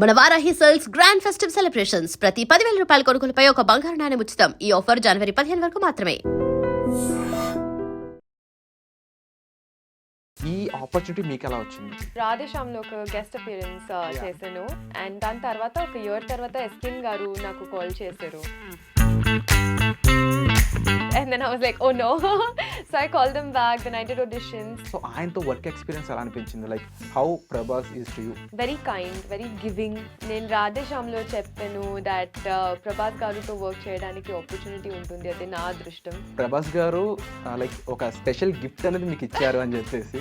మన Varahi sales grand festive celebrations ప్రతి 10,000 రూపాయల కొనుగోలుపై ఒక బంగారు నాణెం ఉచితం. ఈ ఆఫర్ జనవరి 15 వరకు మాత్రమే. ఈ ఆపర్చునిటీ మీకు ఎలా వచ్చింది? రాధేశ్యామ్లో ఒక గెస్ట్ అపియరెన్స్ చేశాను. అండ్ దాని తర్వాత ఒక ఇయర్ తర్వాత ఎస్కిన్ గారు నాకు కాల్ చేశారు. And then I was like, oh no. So I called them back, then I did auditions. So ఆయనతో వర్క్ ఎక్స్పీరియన్స్ ఎలా అనిపించింది? Like how Prabhas is to you? Very kind, very giving. నేను రాధేశ్యామ్లో చెప్పాను దట్ ప్రభాస్ గారితో వర్క్ చేయడానికి opportunity ఉంటుంది, అది నా అదృష్టం. ప్రభాస్ గారు లైక్ ఒక స్పెషల్ గిఫ్ట్ అనేది మీకు ఇచ్చారు అని చెప్పేసి,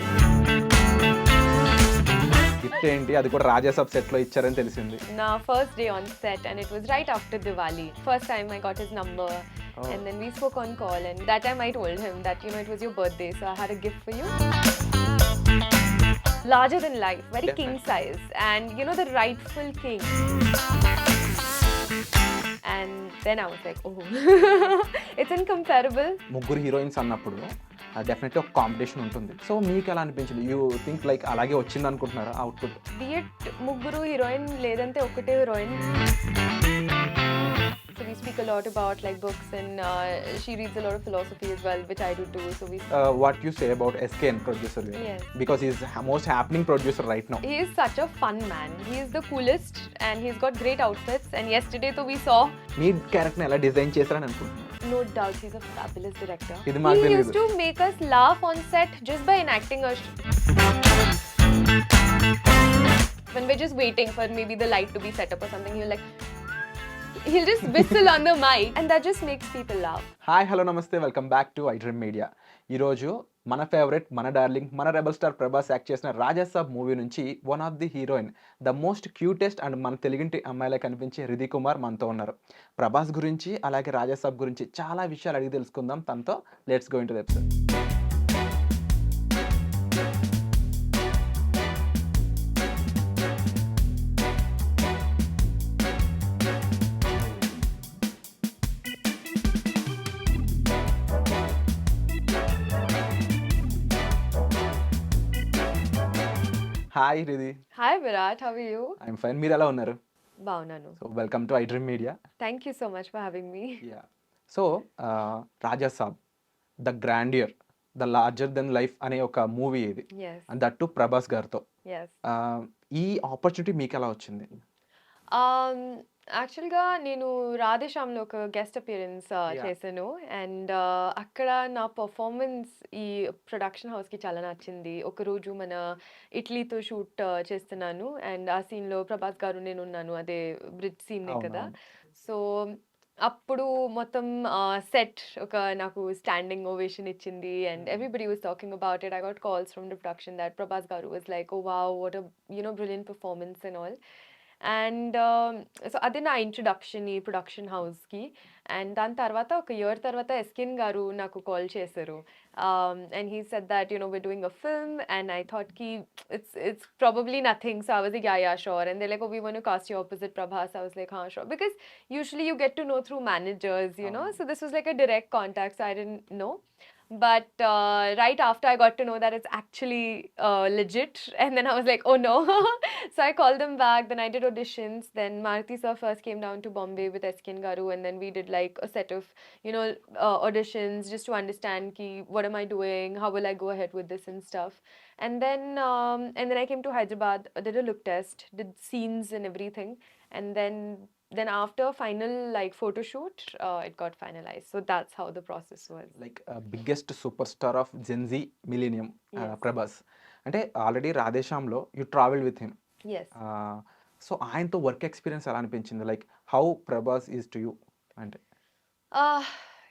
గిఫ్ట్ ఏంటి? అది కూడా రాజాసాబ్ సెట్ లో ఇచ్చారని తెలిసింది. నా first day on set and it was right after Diwali. First time I got his number. Oh. And then we spoke on call, and that time I told him that, you know, it was your birthday, so I had a gift for you. Larger than life, very king size, and you know, the rightful king. And then I was like, oh. It's incomparable. ముగ్గురు హీరోయిన్స్ అన్నప్పుడు definitely ఒక competition ఉంటుంది. So మీకు ఎలా అనిపించింది? You think like అలాగే వచ్చింది అనుకుంటున్నారా అవుట్పుట్? బియట్ ముగ్గురు హీరోయిన్ లేదంటే ఒకటే heroine. So we speak a lot about like books, and she reads a lot of philosophy as well, which I do too. So we what you say about SKN producer? Yes. Because he's most happening producer right now. He is such a fun man. He is the coolest, and he's got great outfits. And yesterday so we saw me character ఎలా design చేశారని అనుకుంటున్నాను. No doubt he's a fabulous director. He used to make us laugh on set just by enacting a when we're just waiting for maybe the light to be set up or something, he'll just whistle on the mic, and that just makes people laugh. Hi hello నమస్తే, welcome back to iDream media. ఈరోజు మన favourite, మన darling, మన rebel star Prabhas act చేసిన Raja Saab movie నుంచి one of the heroine, the most cutest and మన తెలుగింటి అమ్మాయిలా కనిపించే రిధి కుమార్ మనతో ఉన్నారు. ప్రభాస్ గురించి అలాగే రాజాసాబ్ గురించి చాలా విషయాలు అడిగి తెలుసుకుందాం తనతో. Let's go into the episode. Hi Riddhi. Hi Virat, how are you? I'm fine. మీరు ఎలా ఉన్నారు? బాగున్నాను. సో వెల్కమ్ టు iDream మీడియా. Thank you so much for having me. Yeah. So Rajasaab, the grandeur, the larger than life అనే ఒక movie ఇది, Yes. And that to Prabhas గారితో. Yes. ఈ ఆపర్చునిటీ మీకు ఎలా వచ్చింది? యాక్చువల్గా నేను రాధేశ్యామ్లో ఒక గెస్ట్ అపియరెన్స్ చేశాను. అండ్ అక్కడ నా పర్ఫార్మెన్స్ ఈ ప్రొడక్షన్ హౌస్కి చాలా నచ్చింది. ఒకరోజు మన ఇటలీతో షూట్ చేస్తున్నాను, అండ్ ఆ సీన్లో ప్రభాస్ గారు నేను ఉన్నాను, అదే బ్రిడ్జ్ సీన్నే కదా. సో అప్పుడు మొత్తం సెట్ ఒక నాకు స్టాండింగ్ ఓవేషన్ ఇచ్చింది, and everybody was talking about it. I got calls from the production that Prabhas garu was like, oh wow, what a brilliant performance and all. And so అది నా ఇంట్రొడక్షన్ ఈ production హౌస్కి. And దాని తర్వాత ఒక ఇయర్ తర్వాత ఎస్కిన్ గారు నాకు కాల్ చేశారు. And he said that, you know, we're doing a film, and I thought ki it's probably nothing. So I was like, yeah, sure. And they're like, oh, we want to cast you opposite Prabhas. I was like, huh, sure. Because usually you get to know through managers, you know. So this was like a direct contact, so I didn't know. But right after I got to know that it's actually legit, and then I was like, oh no. So I called them back, then I did auditions. Then Maruti sir first came down to Bombay with Eskin Garu, and then we did like a set of, you know, auditions just to understand ki what am I doing, how will I go ahead with this and stuff. And then I came to Hyderabad, did a look test, did scenes and everything, and then after final like photo shoot, it got finalized. So that's how the process was. Like biggest superstar of Gen Z millennium Prabhas అంటే already రాధేశ్యామ్లో you travel with him. Yes. So ఆయనతో work experience ఎలా అనిపించింది? Like how Prabhas is to you అంటే?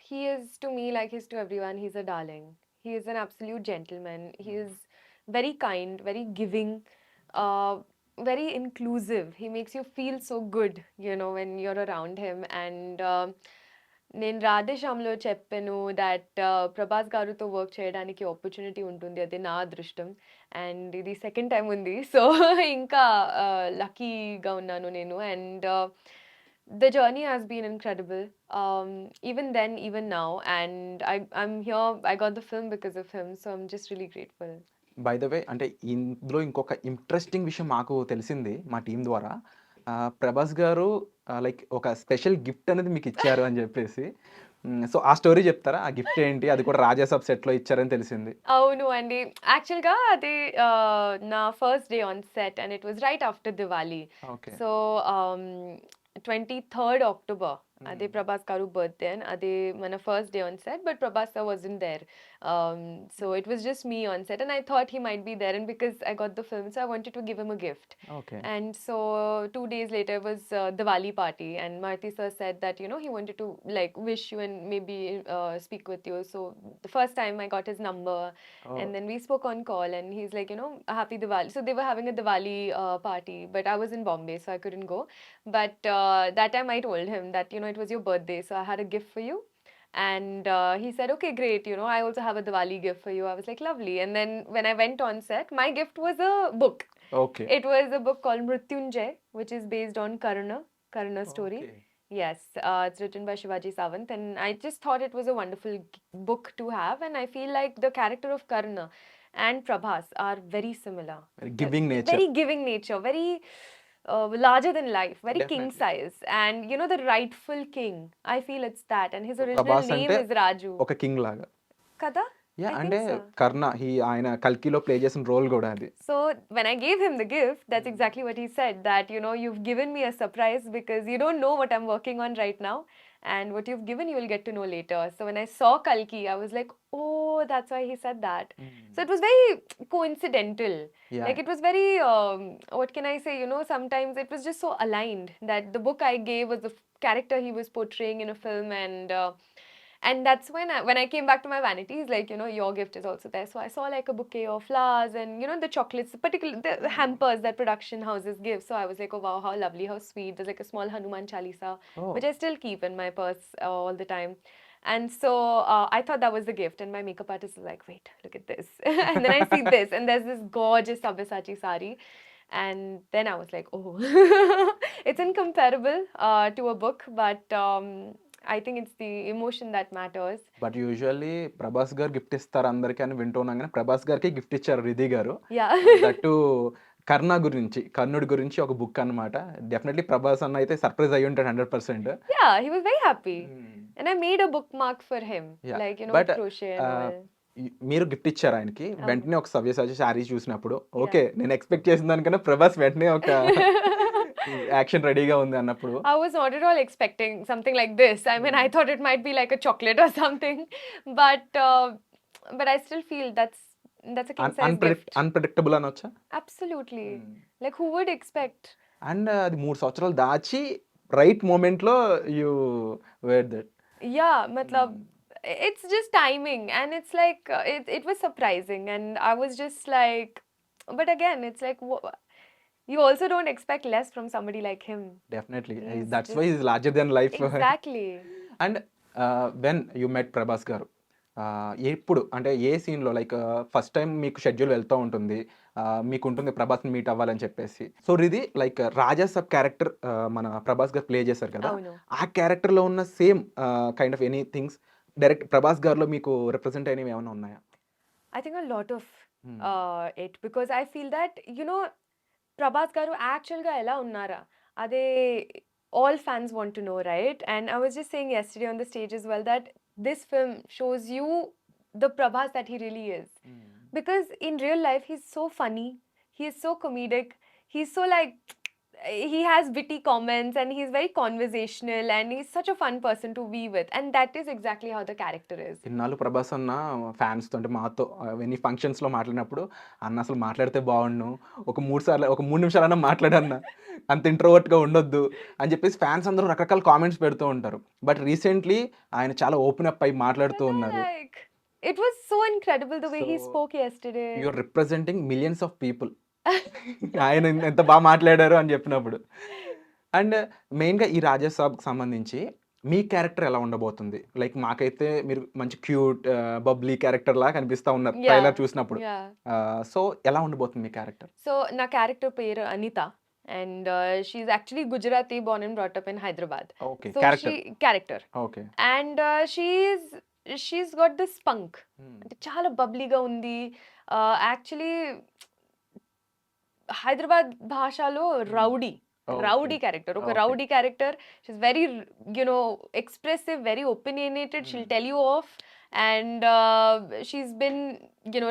He is to me like he's to everyone. He's a darling. He is an absolute gentleman. He is very kind, very giving, very inclusive. He makes you feel so good, you know, when you're around him. And నేను రాధేశ్యామ్లో చెప్పాను that Prabhas గారితో work చేయడానికి opportunity ఉంటుంది, అది నా అదృష్టం. And ఇది second time ఉంది, సో ఇంకా లక్కీగా ఉన్నాను నేను. And the journey has been incredible, even then, even now. And I'm here, I got the film because of him, so I'm just really grateful. By the way, అంటే ఇందులో ఇంకొక interesting విషయం మాకు తెలిసింది మా టీం ద్వారా. ప్రభాస్ గారు లైక్ ఒక స్పెషల్ గిఫ్ట్ అనేది మీకు ఇచ్చారు అని చెప్పేసి. సో, ఆ స్టోరీ చెప్తారా? ఆ గిఫ్ట్ ఏంటి? అది కూడా రాజాసాబ్ సెట్‌లో ఇచ్చారని తెలిసింది. అవును అండి. యాక్చువల్‌గా అది నా first day on set and it was right after Diwali. Okay. So, 23rd October అదే హ్మ్. ప్రభాస్ గారు బర్త్‌డే అండ్ అదే మన first day on set but Prabhas sir wasn't there. So it was just me on set and I thought he might be there and because I got the film so I wanted to give him a gift. Okay. And so 2 days later was Diwali party and Marty sir said that he wanted to like wish you and maybe speak with you. So the first time I got his number oh! and then we spoke on call and he's like happy Diwali. So they were having a Diwali party but I was in Bombay so I couldn't go. But that time I told him that it was your birthday so I had a gift for you. And he said, okay, great. I also have a Diwali gift for you. I was like, lovely. And then when I went on set, my gift was a book. Okay. It was a book called Mrityunjay, which is based on Karna story. Okay. Yes, it's written by Shivaji Savant, and I just thought it was a wonderful book to have. And I feel like the character of Karna and Prabhas are very similar. Giving nature. Very giving nature, very larger than life, very king Definitely. size, and the rightful king. I feel it's that, and his so, original Prabhas name అంటే is Raju. ఒక king లాగా. Kada? Yeah! I అంటే think so. కర్ణ ఆయన 'కల్కిలో' play చేసిన role గూడా అది. So when I gave him the gift, that's exactly what he said, that you've given me a surprise because you don't know what I'm working on right now, and what you've given you will get to know later. So when I saw Kalki, I was like, oh, that's why he said that. So it was very coincidental. Yeah! Like it was very, what can I say? Sometimes it was just so aligned that the book I gave was the character he was portraying in a film, and that's when I came back to my vanity, he's like, your gift is also there. So I saw like a bouquet of flowers and the chocolates, particularly the hampers that production houses give. So I was like, oh wow, how lovely, how sweet. There's like a small Hanuman Chalisa, oh! which I still keep in my purse all the time. And so I thought that was the gift. And my makeup artist was like, wait, look at this. And then I see this, and there's this gorgeous Sabyasachi sari. And then I was like, oh, it's incomparable to a book, but I think it's the emotion that matters. But usually Prabhas గారు gift ఇస్తారు అందరికి అని వింటూ ఉన్నాం గానీ, ప్రభాస్ గారికి gift ఇచ్చారు 'రిధి' గారు. Yeah. దట్ టూ కర్ణుడి గురించి ఒక బుక్ అన్నమాట. డెఫినెట్లీ ప్రభాస్ అన్న అయితే సర్ప్రైజ్ అయ్యి ఉంటాడు 100%. Yeah, he was very happy. హ్మ్. And I made a bookmark for him, yeah! like, but with crochet and all. మీరు గిఫ్ట్ ఇచ్చారు ఆయనకి. అవును. వెంటనే ఒక సవ్యసాచి శారీ చూసినప్పుడు Yeah. ఓకే. నేను ఎక్స్‌పెక్ట్ చేసిన దానికన్నా ప్రభాస్ వెంటనే ఒక యాక్షన్ రెడీగా ఉంది అన్నప్పుడు I was not at all expecting something like this. I mean, I thought it might be like a chocolate or something, but I still feel that's a king size gift. Unpredictable అనొచ్చా? Absolutely. Like, who would expect? And అది 3 సంవత్సరాలు దాచి right మొమెంట్‌లో you wear that. Yeah, matlab, it's just timing, and it's like it was surprising, and I was just like, but again, it's like you also don't expect less from somebody like him. Definitely. He's that's just why is larger than life. exactly. And when you met Prabhas garu, ఎప్పుడు అంటే ఏ సీన్‌లో like first time మీకు schedule వెళ్తూ ఉంటుంది. మీకుంటుంది ప్రభాస్‌ని meet అవ్వాలని చెప్పేసి. So, ఇది లైక్ రాజాసాబ్ క్యారెక్టర్ మన ప్రభాస్ గారు ప్లే చేశారు కదా! అవును. ఆ క్యారెక్టర్‌లో ఉన్న same kind of any things direct Prabhas గారిలో మీకు రిప్రజెంట్ అయినవి ఏమైనా ఉన్నాయా? I think a lot of హ్మ్. it because I feel that Prabhas garu actual ga ela unnara ade all fans want to know, right? And I was just saying yesterday on the stage as well that this film shows you the Prabhas that he really is, because in real life he's so funny, he is so comedic, he's so like he has witty comments and he's very conversational and he's such a fun person to be with, and that is exactly how the character is. ఇన్నాళ్ళు ప్రభాస్ అన్న ఫ్యాన్స్‌తో అంటే మాతో any ఫంక్షన్స్‌లో మాట్లాడినప్పుడు, "అన్న అసలు మాట్లాడితే బావుండును. ఒక 3 నిమిషాలన్నా మాట్లాడన్నా. అంత ఇంట్రోవర్ట్‌గా ఉండొద్దు" అని చెప్పేసి ఫ్యాన్స్ అందరూ రకరకాల కామెంట్స్ పెడుతూ ఉంటారు. బట్ రీసెంట్‌లీ ఆయన చాలా ఓపెన్ అప్ అయ్యి మాట్లాడుతూ ఉన్నారు. Like, it was so incredible the way he So, spoke yesterday. You are representing millions of people. ఆయన ఎంత మాట్లాడారు అని చెప్పినప్పుడు. అండ్ మెయిన్‌గా ఈ 'రాజాసాబ్'కి సంబంధించి మీ క్యారెక్టర్ ఎలా ఉండబోతుంది? లైక్ మాకైతే మీరు మంచి క్యూట్ బబ్లీ క్యారెక్టర్‌లా కనిపిస్తా ఉన్నారు Yeah, ట్రైలర్ చూసినప్పుడు. yeah. సో, ఎలా ఉండబోతుంది మీ క్యారెక్టర్? So, na character పేరు Anita, and she's actually Gujarati, born and brought up in Hyderabad. Okay. So character, okay. and she's got this spunk. అంటే చాలా బబ్లీగా ఉంది. యాక్చువల్లీ హైదరాబాద్ భాషలో rowdy Rowdy character. Okay, Okay. rowdy character. She's very, expressive, very opinionated. She'll tell you off. And she's been,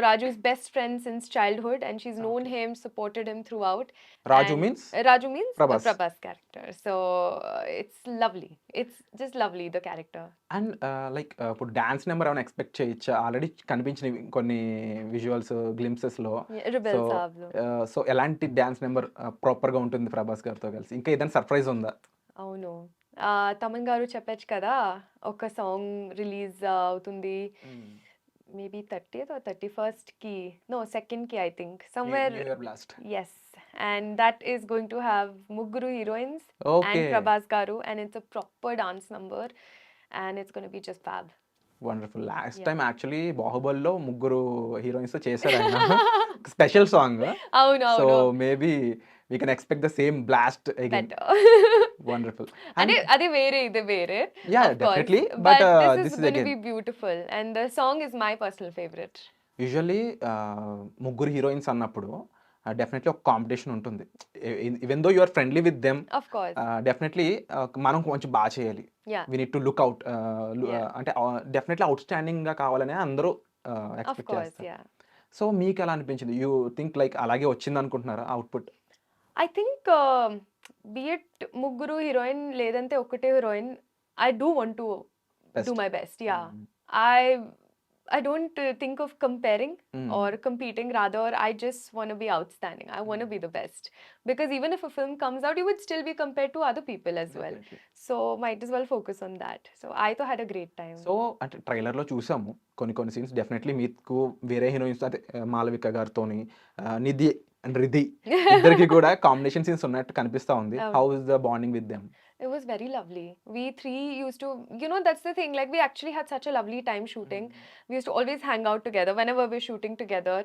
Raju's best friend since childhood, and she's known him, supported him throughout. Raju And means Raju means Prabhas. Prabhas character. So it's lovely. It's just lovely, the character. And like ఇప్పుడు dance number ఏమైనా expect చేయొచ్చా? Already కనిపించినవి కొన్ని visuals గ్లింప్సెస్లో. Yeah, Rebels so Ablo. So ఎలాంటి dance number ప్రాపర్గా ఉంటుంది ప్రభాస్ గారితో కలిసి? ఇంకా ఏదైనా సర్ప్రైజ్ ఉందా? అవును. తమన్ గారు చెప్పొచ్చు కదా! ఒక సాంగ్ రిలీజ్ అవుతుంది. Maybe 30th or 31st no 2nd I think somewhere. New year blast. Yes, and that is going to have ముగ్గురు heroines and okay. Prabhas garu, and it's a proper dance number, and it's going to be just fab. Wonderful. Last Yeah. Time actually బాహుబలిలో ముగ్గురు హీరోయిన్స్తో చేశారు ఆయన special song. అవును. So అవును. Maybe we can expect the same blast again. Better. Wonderful. అంటే అది వేరే, ఇది వేరే. Yeah Of course. Definitely, But but this this is is going to again be beautiful, and the song is my personal favorite. Usually ముగ్గురు హీరోయిన్స్ అన్నప్పుడు definitely ఒక competition ఉంటుంది. Even though you are friendly with them, Of course. Definitely మనం కొంచెం బాగా చేయాలి. Yeah. We need to look out, Yeah. అంటే డెఫినెట్లీ అవుట్ స్టాండింగ్గా కావాలని అందరూ Of ఎక్స్పెక్ట్ course, చేస్తారు. yeah. సో మీకు ఎలా అనిపించింది? యూ థింక్ లైక్ అలాగే వచ్చింది అనుకుంటున్నారా output? I think be it ముగ్గురు హీరోయిన్ లేదంటే ఒకటే heroine, I do want to Best. do my best. Yeah. Mm. I don't think of comparing Mm. or competing. Rather, I just want to be outstanding. I want to be the best. Because even if a film comes out, you would still be compared to other people as well. Definitely. So might as well focus on that. So I thought had a great time. So అంటే ట్రైలర్లో చూసాము కొన్ని scenes. Definitely మీకు వేరే heroines అంటే మాలవిక గారితోని నిధి and Ridhi ఇద్దరికి కూడా combination scenes ఉన్నట్టు కనిపిస్తా ఉంది. అవును. How is the bonding with them? It was very lovely. We three used to, that's the thing. Like, we actually had such a lovely time shooting. We used to always hang out together whenever we're shooting together.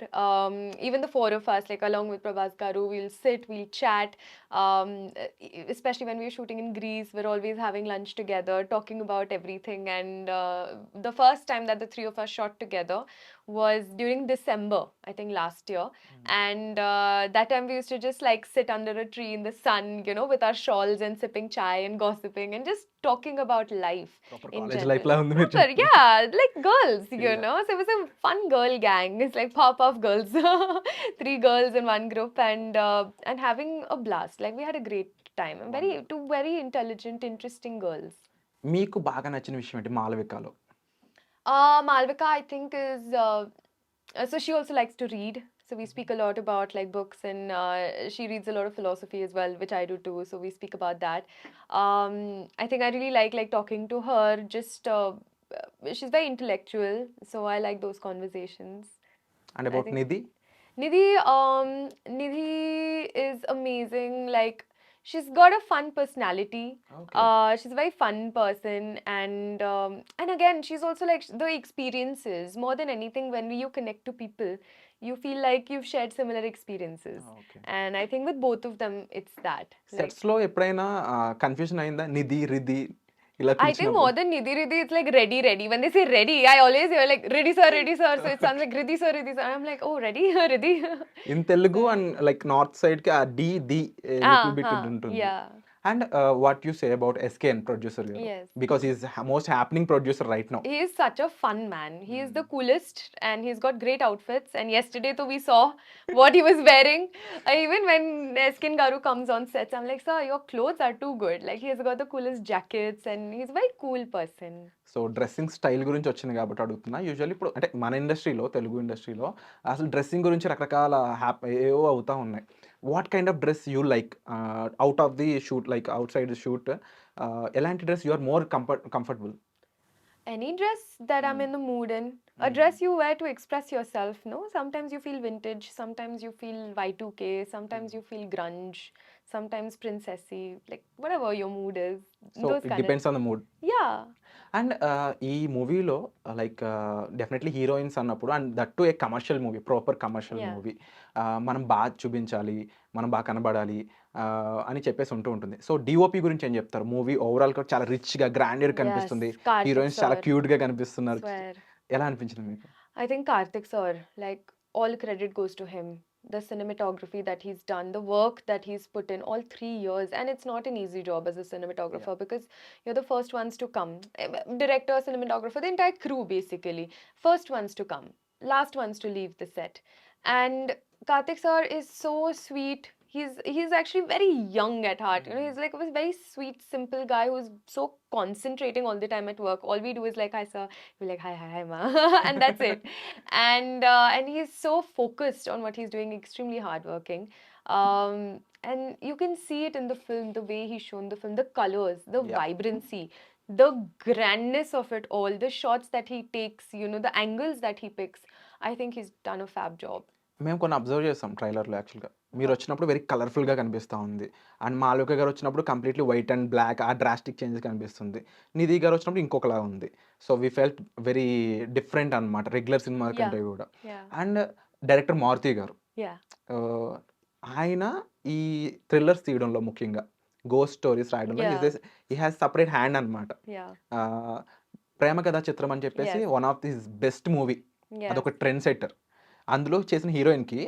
Even the four of us, like along with Prabhas garu, we'll sit, we'll chat. Especially when we were shooting in Greece, we're always having lunch together, talking about everything. And the first time that the three of us shot together was during December, I think last year. And that time we used to just like sit under a tree in the sun, with our shawls and sipping chai and gossiping and just talking about life. Proper In college general. Life లా ఉంది మీరు Proper, చెప్తుంది. yeah, like girls, Yeah. So it was a fun girl gang. It's like pop girls, 3 girls in one group, and having a blast. Like, we had a great time. And two very intelligent, interesting girls. మీకు బాగా నచ్చిన విషయం ఏంటి మాలవికలో? Malvika, I think, is so she also likes to read. So we speak a lot about like books, and she reads a lot of philosophy as well, which I do too. So we speak about that. I think I really like talking to her. Just she's very intellectual, so I like those conversations. And about think- Nidhi? Nidhi is amazing. Like, she's got a fun personality. She's a very fun person, and again, she's also like the experiences more than anything. When you connect to people, you feel like you've shared similar experiences, okay. and I think with both of them, it's that. Like, sets లో ఎప్పుడైనా confusion అయిందా నిధి రిధి ఇలా I think పిలిచినప్పుడు? more than Nidhi, it's like ready. When they say ready, I always hear like ready sir. So it sounds like Riddhi sir. I'm like, oh, ready, Riddhi. In Telugu and like north side కి ఆ D the little bit ఉంటుంది. Yeah. And what you say about SKN producer గారు? Yes. Because he is most happening producer right now. He is such a fun man. He is the coolest, and he's got great outfits. And yesterday, though, we saw what he was wearing. Even when Eskin Garu comes on sets, I'm like, sir, your clothes are too good. Like, he has got the coolest jackets, and he's a very cool person. So dressing style గురించి వచ్చింది కాబట్టి అడుగుతున్నా. Usually ఇప్పుడు అంటే మన ఇండస్ట్రీలో, తెలుగు ఇండస్ట్రీలో అసలు డ్రెస్సింగ్ గురించి రకరకాల ఏవో అవుతా ఉన్నాయి. What kind of dress you like out of the shoot, like outside shoot? ఎలాంటి dress you are more comfortable? Any dress that I'm in the mood in. A dress you wear to express yourself, no? Sometimes you feel vintage, sometimes you feel Y2K, sometimes you feel grunge, sometimes princessy, like whatever your mood is. So Those it kind of. Depends on the mood. Yeah. And ఈ మూవీలో like definitely heroines అన్నప్పుడు, and that to a commercial movie, proper commercial Yeah. Movie, మనం బాగా చూపించాలి, మనం బాగా కనబడాలి అని చెప్పేసి ఉంటుంది. సో డిఓపి గురించి ఏం చెప్తారు? మూవీ ఓవరాల్ గా చాలా రిచ్ గా గ్రాండెడ్ కనిపిస్తుంది, Yes, Karthik హీరోయిన్స్ చాలా sir. క్యూట్ గా కనిపిస్తున్నారు. Swear. ఎలా అనిపించింది మీకు? I think Karthik sir, like, all credit goes to him. the cinematography that he's done, the work that he's put in all 3 years. And it's not an easy job as a cinematographer because you're the first ones to come. Director, cinematographer, the entire crew basically. First ones to come, last ones to leave the set. And Karthik sir is so sweet. He's actually very young at heart. You know, he's like a very sweet, simple guy who's so concentrating all the time at work. All we do is like, hi sir. We're like, hi, hi, hi, ma. And that's it. And he's so focused on what he's doing, extremely hardworking. And you can see it in the film, the way he's shown the film, the colors, the Yeah. vibrancy, the grandness of it all, the shots that he takes, you know, the angles that he picks. I think he's done a fab job. మేము కొన్ని observe చేస్తాం ట్రైలర్లో యాక్చువల్గా. మీరు వచ్చినప్పుడు very కలర్ఫుల్గా కనిపిస్తూ ఉంది. అండ్ మాళవిక గారు వచ్చినప్పుడు కంప్లీట్లీ వైట్ అండ్ బ్లాక్ ఆ డ్రాస్టిక్ చేంజెస్ కనిపిస్తుంది. నిధి గారు వచ్చినప్పుడు ఇంకొకలా ఉంది. So we felt very different అనమాట రెగ్యులర్ సినిమా Yeah. కంటే కూడా. Yeah. అండ్ డైరెక్టర్ మారుతి గారు Yeah. ఆయన ఈ థ్రిల్లర్స్ తీయడంలో ముఖ్యంగా గోస్ట్ స్టోరీస్ రాయడంలో Yeah. ఈ హ్యాస్ సపరేట్ హ్యాండ్ అనమాట. Yeah. ప్రేమ కథా చిత్రం అని చెప్పేసి Yes. One of this best movie. Yes. అదొక ట్రెండ్ సెట్టర్. అందులో చేసిన హీరోయిన్కి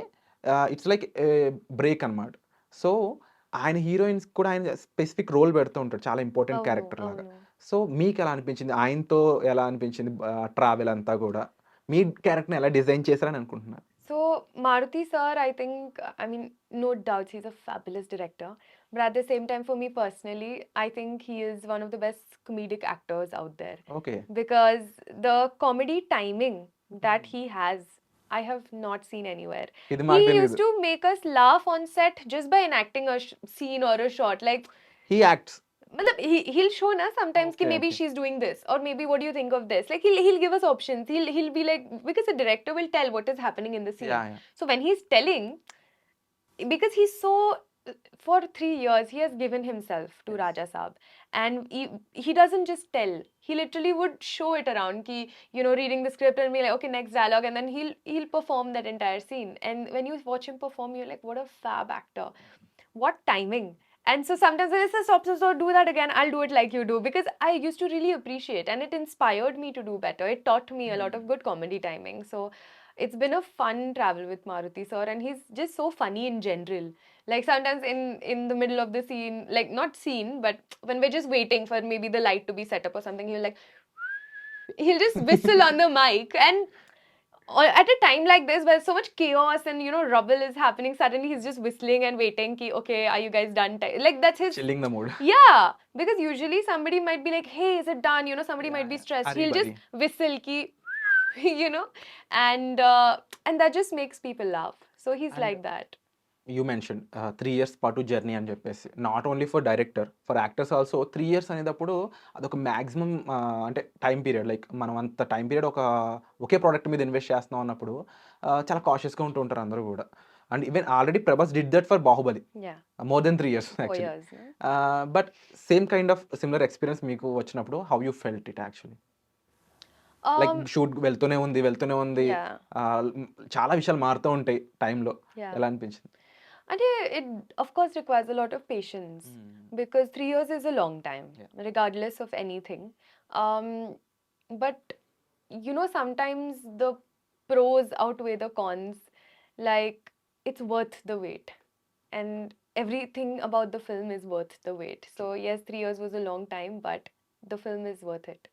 ఇట్స్ లైక్ బ్రేక్ అనమాట. సో ఆయన హీరోయిన్స్ కూడా ఆయన స్పెసిఫిక్ రోల్ పెడుతూ ఉంటాడు చాలా ఇంపార్టెంట్ అవును, క్యారెక్టర్ లాగా. అవును. సో మీకు ఎలా అనిపించింది ఆయనతో ఎలా అనిపించింది ట్రావెల్ అంతా కూడా మీ క్యారెక్టర్ని ఎలా డిజైన్ చేశారని అనుకుంటున్నారు? So Maruti sir, I think, I mean, no doubts, he's a fabulous director. But at the same time, for me personally, I think he is one of the best comedic actors out there. Okay. Because the comedy timing that he has, I have not seen anywhere. ఇది He మాకు used తెలియదు. to make us laugh on set just by enacting a scene or a shot. Like, he acts. matlab, he'll show na sometimes ki Okay, maybe okay. she's doing this, or maybe what do you think of this? Like he'll give us options. He'll be like, because the director will tell what is happening in the scene. Yeah, yeah. So when he's telling, because he's so, for 3 years he has given himself to Yes. Rajasab, and he doesn't just tell. He literally would show it around ki, you know, reading the script and be like, okay, next dialogue, and then he'll perform that entire scene. And when you watch him perform, you're like, what a fab actor. What timing. And so sometimes I say, stop, do that again. I'll do it like you do, because I used to really appreciate, and it inspired me to do better. It taught me a lot of good comedy timing. So it's been a fun travel with Maruti sir, and he's just so funny in general. Like sometimes in the middle of the scene, like not scene, but when we're just waiting for maybe the light to be set up or something, he'll just whistle on the mic, and at a time like this where so much chaos and, you know, rubble is happening, suddenly he's just whistling and waiting ki, okay, are you guys done? Like that's his. Chilling the mood. Yeah, because usually somebody might be like, hey, is it done? You know, somebody might be stressed. Hurry, He'll just buddy. whistle ki, you know, and that just makes people laugh. So he's And like that. You mention 3 years పాటు journey అని చెప్పేసి not only for director for actors also 3 years అనేటప్పుడు అదొక maximum అంటే time period like మనం అంత time period ఒకే product మీద invest చేస్తున్నాం అన్నప్పుడు చాలా కాషియస్గా ఉంటూ ఉంటారు అందరూ కూడా. And even already Prabhas did that for Baahubali Yeah. More than 3 years 4 actually. years. No? But same kind of similar experience మీకు వచ్చినప్పుడు how you felt it actually? Like shoot వెళ్తూనే ఉంది Yeah. చాలా విషయాలు మారుతూ ఉంటాయి టైంలో. Yeah. ఎలా అనిపించింది? And it of course requires a lot of patience, because 3 years is a long time, Yeah. regardless of anything. Um, but you know, sometimes the pros outweigh the cons. Like, it's worth the wait, and everything about the film is worth the wait. So yes, 3 years was a long time, but the film is worth it.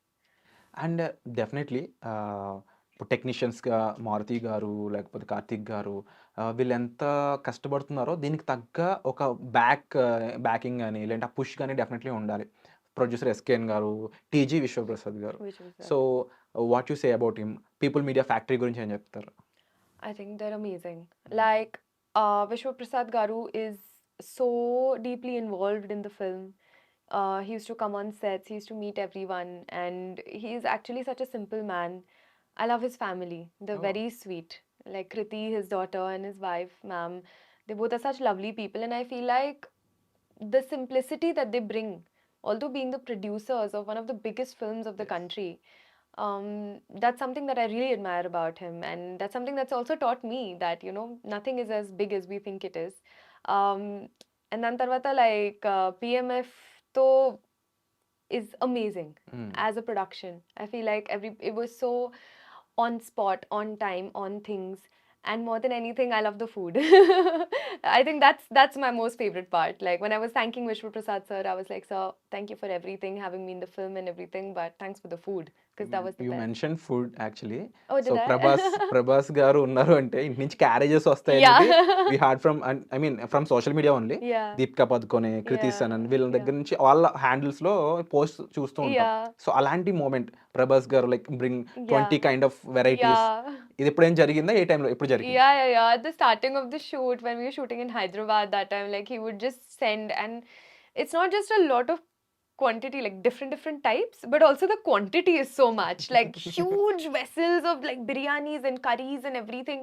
And definitely ఇప్పుడు టెక్నీషియన్స్గా మారుతి గారు లేకపోతే కార్తీక్ గారు వీళ్ళు ఎంత కష్టపడుతున్నారో దీనికి తగ్గ ఒక backing కానీ లేదంటే ఆ పుష్ కానీ డెఫినెట్లీ ఉండాలి. ప్రొడ్యూసర్ ఎస్కేఎన్ గారు, టీజీ విశ్వప్రసాద్ గారు. Which was so what you say about him? People media factory గురించి ఏం చెప్తారు? I think they're amazing. Like, Vishwa Prasad Garu is so deeply involved in the film. He used to come on sets, he used to meet everyone, and he's actually such a simple man. I love his family. They're Oh. very sweet. Like Riddhi, his daughter, and his wife, ma'am. They both are such lovely people, and I feel like the simplicity that they bring, although being the producers of one of the biggest films of the Yes. country, that's something that I really admire about him, and that's something that's also taught me that, you know, nothing is as big as we think it is. And then tarvata, like, PMF to is amazing as a production. I feel like it was so on spot, on time, on things, And more than anything, I love the food. I think that's my most favorite part. Like when I was thanking Vishnu Prasad sir, I was like, sir, thank you for everything, having me in the film and everything, but thanks for the food because that was the you best. Mention food actually. Oh, so did I? Prabhas garu ఉన్నారు అంటే ఇంటి నుంచి carriages వస్తాయి Yeah. అనేది we heard from, I mean from social media only. Yeah. Deepika Padukone, Kriti Yeah. Sanon వీళ్ళ Yeah. దగ్గర నుంచి వాళ్ళ హ్యాండిల్స్ లో పోస్ట్ చూస్తూ ఉంటాం. Yeah. సో అలాంటి మూమెంట్ ప్రభాస్ గారు like bring 20 Yeah. Kind of varieties, Yeah. ఇది ఎప్పుడేం జరిగిందా, ఏ టైంలో ఎప్పుడు జరిగింది? Yeah. At the starting of the shoot, when we were shooting in Hyderabad that time, like he would just send, and it's not just a lot of quantity, like different types, but also the quantity is so much, like huge vessels of like biryanis and curries and everything.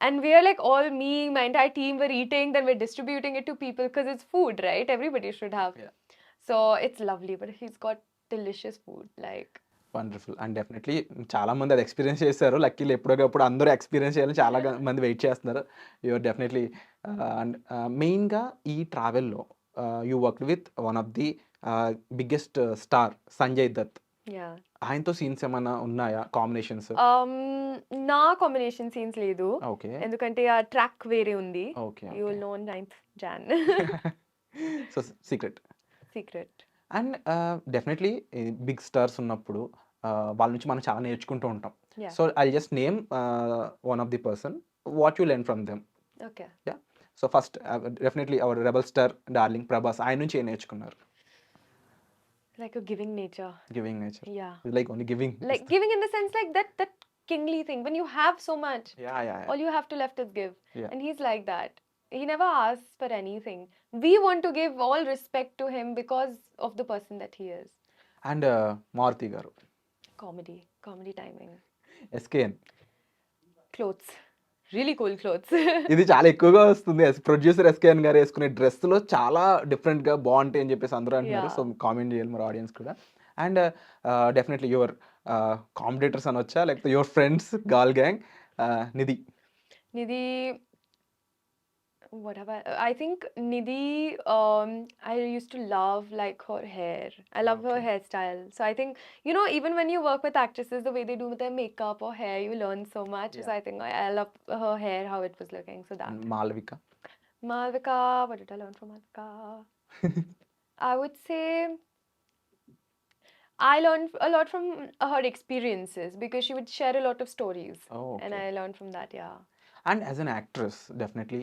And we are like all me, my entire team were eating, then we're distributing it to people because it's food, right? Everybody should have. Yeah. So it's lovely, but he's got delicious food, like. Wonderful. And definitely చాలా మంది అది experience చేశారు. లక్కీలు ఎప్పటికప్పుడు అందరూ experience చేయాలని చాలా మంది wait చేస్తున్నారు. You're definitely. అండ్ మెయిన్గా ఈ ట్రావెల్లో you work with one of the biggest star Sanjay Dutt. Yeah. ఆయనతో సీన్స్ ఏమైనా ఉన్నాయా, కాంబినేషన్స్? నా కాంబినేషన్ సీన్స్ లేదు, ఓకే ఎందుకంటే ఆ ట్రాక్ వేరే ఉంది. Okay you will know 9th Jan. So secret. Secret. And definitely big stars ఉన్నప్పుడు వాళ్ళ నుంచి మనం చాలా నేర్చుకుంటూ ఉంటాం. Yeah. So I just name one of the person, what you learn from them. Okay. Yeah. So first definitely our rebel star darling Prabhas, ఆయన నుంచి ఏం నేర్చుకున్నారు? Like a giving nature. Giving nature. Yeah. Like only giving. Like giving in the sense like that kingly thing. When you have so much, yeah all you have to left is give. Yeah. And he's like that. He never asks for anything. We want to give all respect to him because of the person that he is. And Maruti garu, Comedy timing. SKN. Clothes. Really cool clothes. ఇది చాలా ఎక్కువగా వస్తుంది. Producer SKN గారు వేసుకునే డ్రెస్లో చాలా డిఫరెంట్గా బాగుంటాయి అని చెప్పేసి అందరూ అంటున్నారు. Yeah. సో కామెంట్ చేయాలి మరి ఆడియన్స్ కూడా. అండ్ డెఫినెట్లీ యువర్ కాంపిటేటర్స్ అనొచ్చా, లేకపోతే your friends girl gang, Nidhi. Nidhi, what have I think Nidhi, I used to love like her hair. I love her Okay. hairstyle. So I think, you know, even when you work with actresses, the way they do their makeup or hair, you learn so much. So Yeah. I think I love her hair, how it was looking. So that. Malavika. Malvika, what did I learn from Malvika? I would say I learned a lot from her experiences because she would share a lot of stories. Oh, And okay. I learned from that, yeah. And as an actress definitely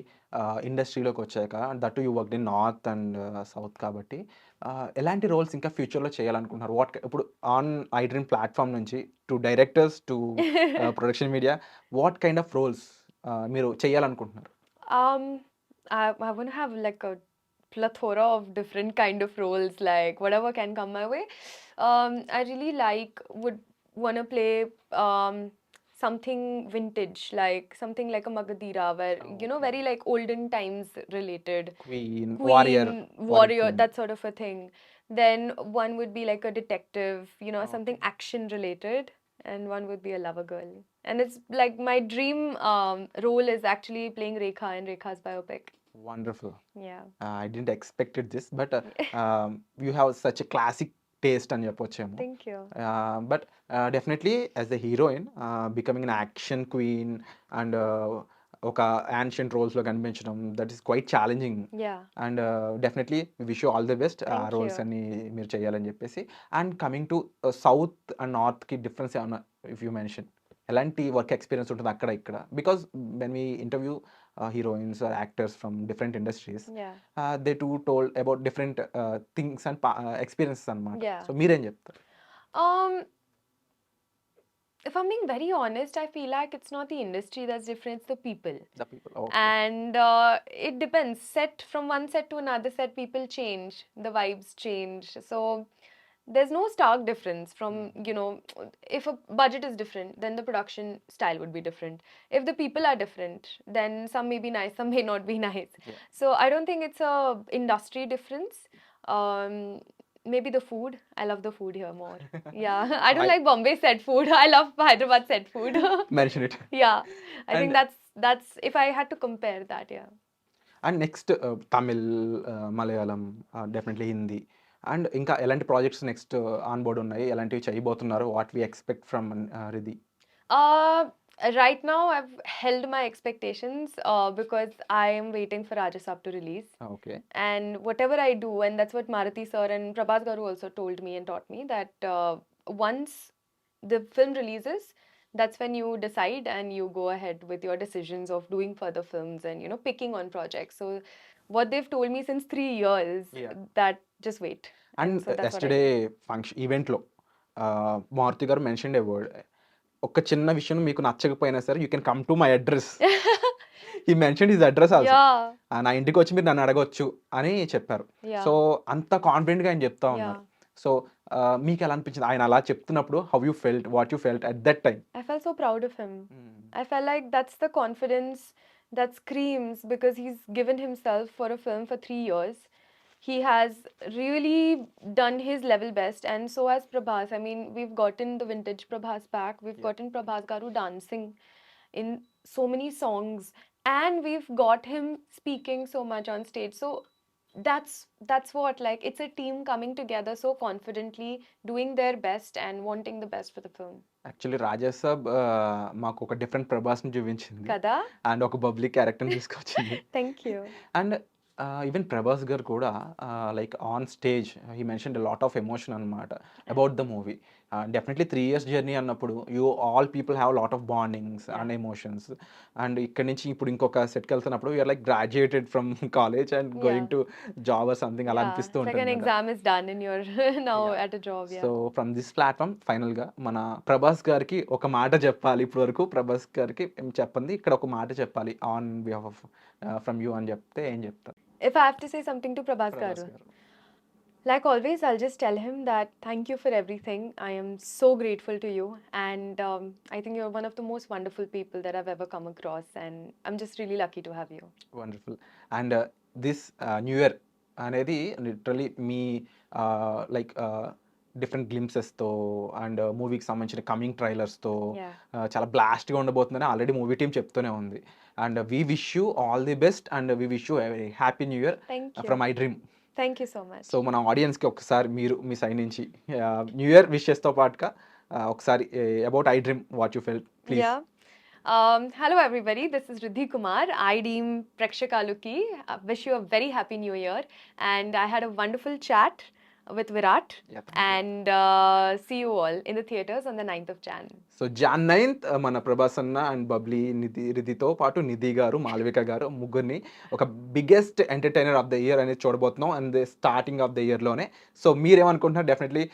ఇండస్ట్రీలోకి వచ్చాక, that you work in north and south కాబట్టి ఎలాంటి roles ఇంకా ఫ్యూచర్లో చేయాలనుకుంటున్నారు? What ఇప్పుడు on iDream platform నుంచి to directors to production media, what kind of roles మీరు చేయాలనుకుంటున్నారు? I want to have like a plethora of different kind of roles, like whatever can come my way. I really would want to play something vintage, like something like a Magadira, where you know, very like olden times related. Queen, Queen, warrior, warrior, that sort of a thing. Then one would be like a detective, you know, something Okay. action related, and one would be a lover girl. And it's like my dream role is actually playing Rekha in Rekha's biopic. Wonderful. Yeah. I didn't expected this, but you have such a classic taste అని చెప్పొచ్చేమో. Thank you. But definitely as a heroine becoming an action queen and ఒక ancient రోల్స్లో కనిపించడం, that is quite challenging. Yeah. And definitely wish you all the best ఆ Thank roles you. అన్ని మీరు చేయాలని చెప్పేసి. And coming to south and నార్త్కి difference ఏమన్నా ఇఫ్ యూ మెన్షన్, ఎలాంటి వర్క్ ఎక్స్పీరియన్స్ ఉంటుంది అక్కడ ఇక్కడ? Because when we interview heroines or actors from different industries, Yeah. They too told about different things and experiences అనమాట. Yeah. సో మీరేం చెప్తారు? Um, if I'm being very honest, I feel like it's not the industry that's different, it's the people. The people. And it depends. From one set to another set, people change, the vibes change. So there's no stark difference from, you know, if a budget is different, then the production style would be different. If the people are different, then some may be nice, some may not be nice. Yeah. So I don't think it's a industry difference. Um, maybe the food. I love the food here more. Yeah. I don't like Bombay set food. I love Hyderabad set food. Mention it. Yeah. I think And- that's if I had to compare that, yeah. And next Tamil, Malayalam, definitely Hindi, and ఇంకా ఎలాంటి projects next on board ఉన్నాయి, ఎలాంటివి చేయబోతున్నారు, what we expect from Riddhi? Right now, I've held my expectations because I am waiting for Rajasab to release. Okay. And whatever I do, and that's what Marathi sir and Prabhas Garu also told me and taught me, that once the film releases, that's when you decide and you go ahead with your decisions of doing further films and, you know, picking on projects. So what they've told me since 3 years, Yeah. that just wait. And so that's what I yesterday function ఈవెంట్లో మారుతి గారు mention ఏ word, ఒక చిన్న విషయం మీకు నచ్చకపోయినా సరే you can come to my address. ఈ mention his address also. Yeah, నా ఇంటికి వచ్చి మీరు నన్ను అడగొచ్చు అని చెప్పారు. yeah, సో అంత కాన్ఫిడెంట్గా ఆయన చెప్తా ఉన్నారు. yeah. సో మీకు ఎలా అనిపించింది ఆయన అలా చెప్తున్నప్పుడు? How you felt, what you felt at that time? I felt so proud of him. I felt like that's the confidence that screams because he's given himself for a film for 3 years. He has really done his level best, and so has Prabhas. I mean, we've gotten the vintage Prabhas back. We've gotten Prabhas Garu dancing in so many songs, and we've got him speaking so much on stage. So that's what, like, it's a team coming together so confidently, doing their best and wanting the best for the film. Actually Rajasaab మాకు ఒక different ప్రభాస్ని చూపించింది Kada? And ఒక public క్యారెక్టర్ని తీసుకొచ్చింది. Thank you. And even Prabhas garu కూడా like on stage he mention a lot of emotion అనమాట about the movie. Definitely 3 years journey అన్నప్పుడు you all people have lot of bondings and emotions. And ఇక్కడ నుంచి ఇప్పుడు ఇంకొక సెట్కి వెళ్తున్నప్పుడు you are like graduated from college and going to job or something అలా Yeah, అనిపిస్తూ it's like an ఉంటుంది. exam is done and you're now Yeah. at a job. Yeah. So from this platform ఫైనల్గా మన ప్రభాస్ గారికి ఒక మాట చెప్పాలి. ఇప్పుడు వరకు ప్రభాస్ గారికి ఏం చెప్పండి, ఇక్కడ ఒక మాట చెప్పాలి on behalf of from you అని చెప్తే ఏం చెప్తారు? If I have to say something to Prabhas Prabhas Garu, గారు. like always, I'll just tell him that thank you for everything. I am so grateful to you, and I think you're one of the most wonderful people that I've ever come across, and I'm just really lucky to have you. Wonderful. And this new year అనేది literally మీ like different గ్లింప్సెస్తో and మూవీకి సంబంధించిన coming ట్రైలర్స్తో Yeah. చాలా బ్లాస్ట్గా ఉండబోతుందని already movie team చెప్తూనే ఉంది. And we wish you all the best and we wish you very happy new year Thank you. From iDream. Thank you so much. So మన ఆడియన్స్కి ఒకసారి మీరు మీ సైడ్ నుంచి న్యూ ఇయర్ విషెస్తో పాటుగా ఒకసారి about iDream what you felt please. Yeah. Hello everybody, this is Riddhi Kumar, iDream Prekshakaluki. Wish you a very happy new year, and I had a wonderful chat with Virat, Yeah, thank you. and see you all in the theatres on the 9th of Jan. So Jan 9th మన ప్రభాస్ అన్న and Babli రిధితో పాటు నిధి గారు, మాళవిక గారు ముగ్గురిని ఒక biggest entertainer of the year అనేది చూడబోతున్నాం and starting of the ఇయర్లోనే. So మీరేమనుకుంటున్నారు డెఫినెట్లీ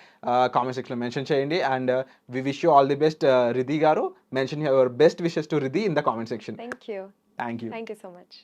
కామెంట్ సెక్షన్లో మెన్షన్ చేయండి. And we wish you all the best Riddhi garu. Mention your best wishes to Riddhi in the comment section. Thank you. Thank you. Thank you so much.